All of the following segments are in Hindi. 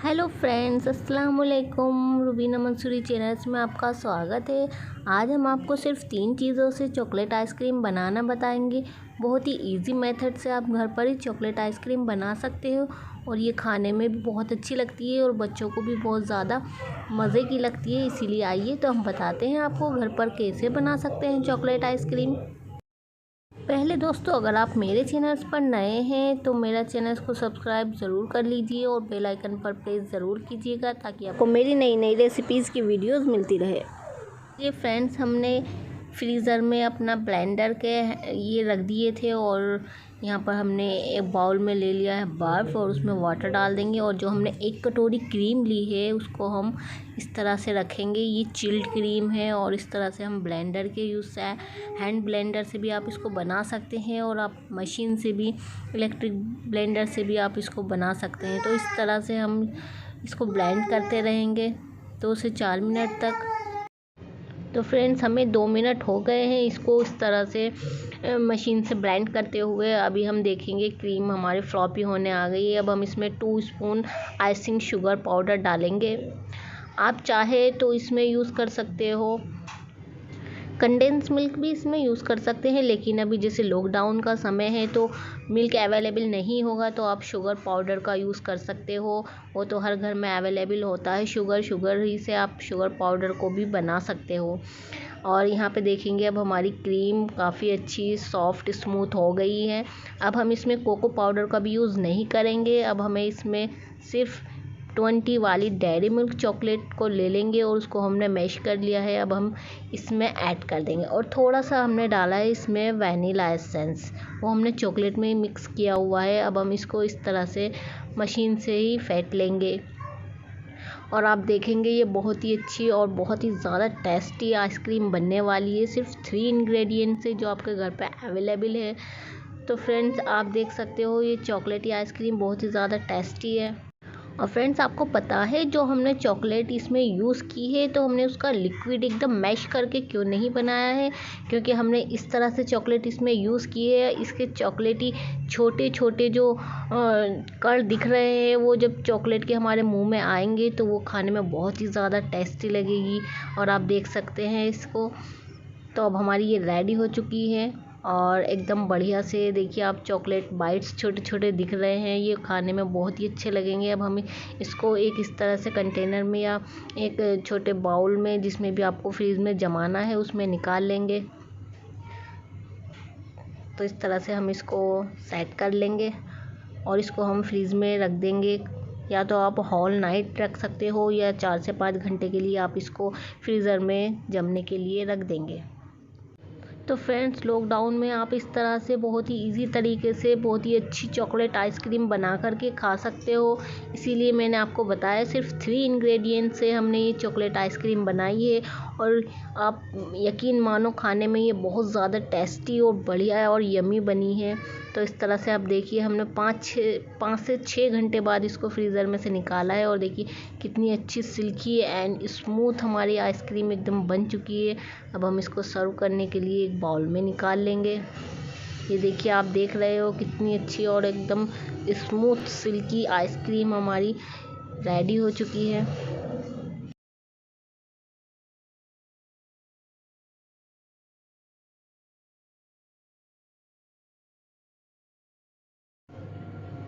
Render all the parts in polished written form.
हेलो फ्रेंड्स, अस्सलाम वालेकुम। रुबीना मंसूरी चैनल्स में आपका स्वागत है। आज हम आपको सिर्फ 3 चीज़ों से चॉकलेट आइसक्रीम बनाना बताएंगे। बहुत ही इजी मेथड से आप घर पर ही चॉकलेट आइसक्रीम बना सकते हो और ये खाने में भी बहुत अच्छी लगती है और बच्चों को भी बहुत ज़्यादा मज़े की लगती है। इसीलिए आइए तो हम बताते हैं आपको घर पर कैसे बना सकते हैं चॉकलेट आइसक्रीम। पहले दोस्तों, अगर आप मेरे चैनल्स पर नए हैं तो मेरा चैनल को सब्सक्राइब ज़रूर कर लीजिए और बेल आइकन पर प्रेस ज़रूर कीजिएगा ताकि आपको मेरी नई नई रेसिपीज़ की वीडियोस मिलती रहे। ये फ्रेंड्स, हमने फ्रीज़र में अपना ब्लेंडर के ये रख दिए थे और यहाँ पर हमने एक बाउल में ले लिया है बर्फ़ और उसमें वाटर डाल देंगे और जो हमने 1 कटोरी क्रीम ली है उसको हम इस तरह से रखेंगे। ये चिल्ड क्रीम है और इस तरह से हम ब्लेंडर के यूज़ से हैंड ब्लेंडर से भी आप इसको बना सकते हैं और आप मशीन से भी, इलेक्ट्रिक ब्लेंडर से भी आप इसको बना सकते हैं। तो इस तरह से हम इसको ब्लेंड करते रहेंगे 2 से 4 मिनट तक। तो फ्रेंड्स, हमें 2 मिनट हो गए हैं इसको इस तरह से मशीन से ब्लेंड करते हुए। अभी हम देखेंगे क्रीम हमारी फ्लॉपी होने आ गई है। अब हम इसमें 2 स्पून आइसिंग शुगर पाउडर डालेंगे। आप चाहे तो इसमें यूज़ कर सकते हो कंडेंस मिल्क भी इसमें यूज़ कर सकते हैं, लेकिन अभी जैसे लॉकडाउन का समय है तो मिल्क अवेलेबल नहीं होगा तो आप शुगर पाउडर का यूज़ कर सकते हो। वो तो हर घर में अवेलेबल होता है शुगर ही से आप शुगर पाउडर को भी बना सकते हो। और यहाँ पे देखेंगे अब हमारी क्रीम काफ़ी अच्छी सॉफ्ट स्मूथ हो गई है। अब हम इसमें कोको पाउडर का भी यूज़ नहीं करेंगे। अब हमें इसमें सिर्फ 20 वाली डेयरी मिल्क चॉकलेट को ले लेंगे और उसको हमने मैश कर लिया है। अब हम इसमें ऐड कर देंगे और थोड़ा सा हमने डाला है इसमें वनीला एसेंस, वो हमने चॉकलेट में मिक्स किया हुआ है। अब हम इसको इस तरह से मशीन से ही फेंट लेंगे और आप देखेंगे ये बहुत ही अच्छी और बहुत ही ज़्यादा टेस्टी आइसक्रीम बनने वाली है सिर्फ 3 इंग्रेडिएंट से जो आपके घर पे अवेलेबल है। तो फ्रेंड्स, आप देख सकते हो ये चॉकलेटी आइसक्रीम बहुत ही ज़्यादा टेस्टी है। और फ्रेंड्स, आपको पता है जो हमने चॉकलेट इसमें यूज़ की है तो हमने उसका लिक्विड एकदम मैश करके क्यों नहीं बनाया है, क्योंकि हमने इस तरह से चॉकलेट इसमें यूज़ की है। इसके चॉकलेटी छोटे छोटे जो कण दिख रहे हैं वो जब चॉकलेट के हमारे मुंह में आएंगे तो वो खाने में बहुत ही ज़्यादा टेस्टी लगेगी। और आप देख सकते हैं इसको। तो अब हमारी ये रेडी हो चुकी है और एकदम बढ़िया से देखिए आप चॉकलेट बाइट्स छोटे छोटे दिख रहे हैं, ये खाने में बहुत ही अच्छे लगेंगे। अब हम इसको एक इस तरह से कंटेनर में या एक छोटे बाउल में जिसमें भी आपको फ्रीज में जमाना है उसमें निकाल लेंगे। तो इस तरह से हम इसको सेट कर लेंगे और इसको हम फ्रीज में रख देंगे। या तो आप होल नाइट रख सकते हो या 4 से 5 घंटे के लिए आप इसको फ्रीज़र में जमने के लिए रख देंगे। तो फ्रेंड्स, लॉकडाउन में आप इस तरह से बहुत ही इजी तरीके से बहुत ही अच्छी चॉकलेट आइसक्रीम बना करके खा सकते हो। इसीलिए मैंने आपको बताया सिर्फ 3 इंग्रेडिएंट से हमने ये चॉकलेट आइसक्रीम बनाई है और आप यकीन मानो खाने में ये बहुत ज़्यादा टेस्टी और बढ़िया है और यमी बनी है। तो इस तरह से आप देखिए हमने 5 से 6 घंटे बाद इसको फ्रीज़र में से निकाला है और देखिए कितनी अच्छी सिल्की एंड स्मूथ हमारी आइसक्रीम एकदम बन चुकी है। अब हम इसको सर्व करने के लिए एक बाउल में निकाल लेंगे। ये देखिए आप देख रहे हो कितनी अच्छी और एकदम स्मूथ सिल्की आइसक्रीम हमारी रेडी हो चुकी है।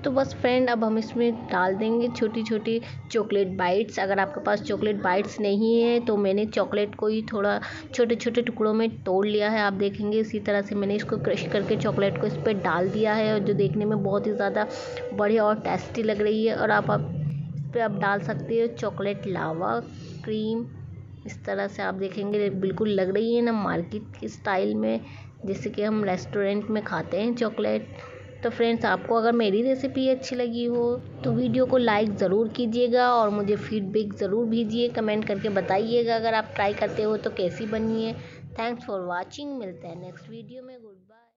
तो बस फ्रेंड, अब हम इसमें डाल देंगे छोटी छोटी चॉकलेट बाइट्स। अगर आपके पास चॉकलेट बाइट्स नहीं है तो मैंने चॉकलेट को ही थोड़ा छोटे छोटे टुकड़ों में तोड़ लिया है। आप देखेंगे इसी तरह से मैंने इसको क्रश करके चॉकलेट को इस पर डाल दिया है और जो देखने में बहुत ही ज़्यादा बढ़िया और टेस्टी लग रही है। और आप इस पर आप डाल सकते हो चॉकलेट लावा क्रीम। इस तरह से आप देखेंगे बिल्कुल लग रही है ना मार्केट के स्टाइल में, जैसे कि हम रेस्टोरेंट में खाते हैं चॉकलेट। तो फ्रेंड्स, आपको अगर मेरी रेसिपी अच्छी लगी हो तो वीडियो को लाइक ज़रूर कीजिएगा और मुझे फीडबैक ज़रूर भेजिए, कमेंट करके बताइएगा अगर आप ट्राई करते हो तो कैसी बनी है। Thanks for watching. मिलते हैं नेक्स्ट वीडियो में। गुड।